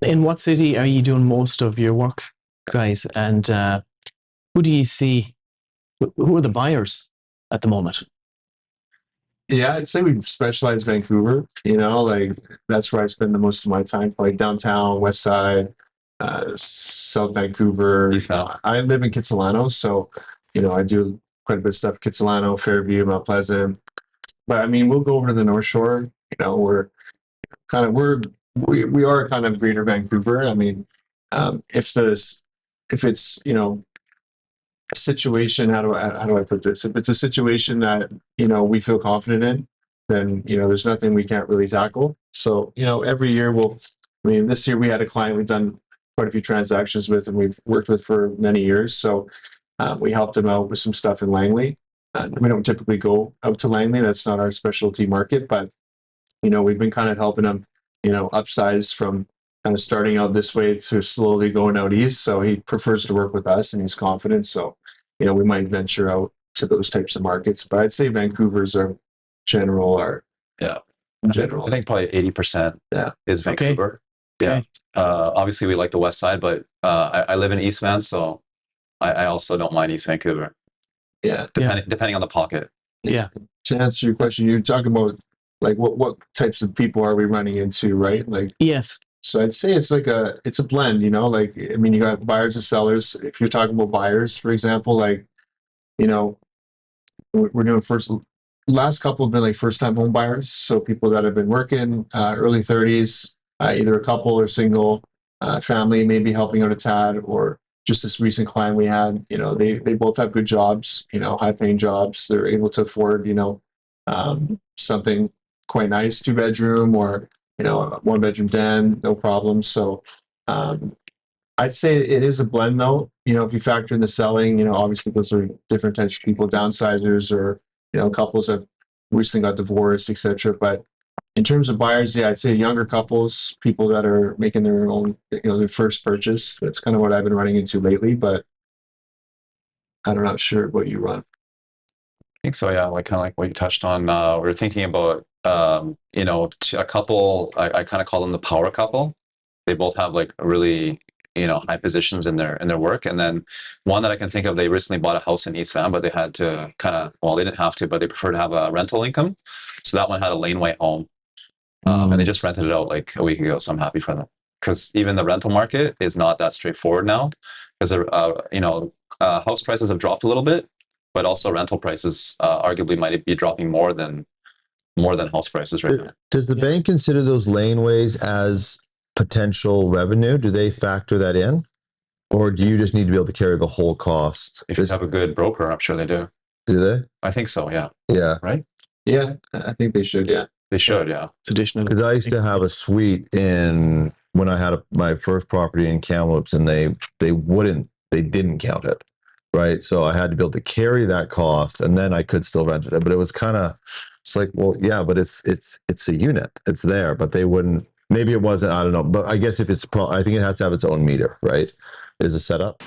In what city are you doing most of your work, guys? And who do you see? Who are the buyers at the moment? Yeah, I'd say we specialize Vancouver. You know, like that's where I spend the most of my time, like downtown, West Side, South Vancouver. I live in Kitsilano, so I do quite a bit of stuff. Kitsilano, Fairview, Mount Pleasant. But I mean, we'll go over to the North Shore. We're kind of we are kind of Greater Vancouver. I mean, if it's a situation, how do I put this? If it's a situation that we feel confident in, then there's nothing we can't really tackle. So every year this year we had a client we've done quite a few transactions with, and we've worked with for many years. So we helped them out with some stuff in Langley. We don't typically go out to Langley; that's not our specialty market. But we've been kind of helping them, upsize from kind of starting out this way to slowly going out east. So he prefers to work with us, and he's confident. So we might venture out to those types of markets. But I'd say Vancouver's our general. I think probably 80% is Vancouver. Okay. Yeah. Obviously, we like the west side, but I live in East Van, so I also don't mind East Vancouver. Yeah. Depending on the pocket. Yeah. To answer your question, you're talking about like what types of people are we running into, right? Like yes. So I'd say it's a blend, like, I mean, you got buyers and sellers. If you're talking about buyers, for example, like, we're doing last couple have been like first time home buyers. So people that have been working, early 30s, either a couple or single, family, maybe helping out a tad, or just this recent client we had, they both have good jobs, high paying jobs. They're able to afford, something quite nice, 2-bedroom or, a 1-bedroom den, no problem. So I'd say it is a blend though. If you factor in the selling, obviously those are different types of people, downsizers or, couples that recently got divorced, etc. But in terms of buyers, I'd say younger couples, people that are making their own, their first purchase. That's kind of what I've been running into lately, but I'm not sure what you run. I think so, yeah. Like kind of like what you touched on. We're thinking about, a couple. I kind of call them the power couple. They both have like really, high positions in their work. And then one that I can think of, they recently bought a house in East Van, but they had to they didn't have to, but they prefer to have a rental income. So that one had a laneway home, and they just rented it out like a week ago. So I'm happy for them, because even the rental market is not that straightforward now, because house prices have dropped a little bit. But also rental prices arguably might be dropping more than house prices right now. Does the bank consider those laneways as potential revenue? Do they factor that in? Or do you just need to be able to carry the whole cost? If you have a good broker, I'm sure they do. Do they? I think so, yeah. Yeah. Right? Yeah, I think they should, yeah. They should, yeah. It's additional. Because I used to have a suite when I had my first property in Kamloops, and they didn't count it. Right. So I had to be able to carry that cost, and then I could still rent it. But it was it's like, well, yeah, but it's a unit. It's there, but they wouldn't, maybe it wasn't, I don't know. But I guess if I think it has to have its own meter, right? Is a setup.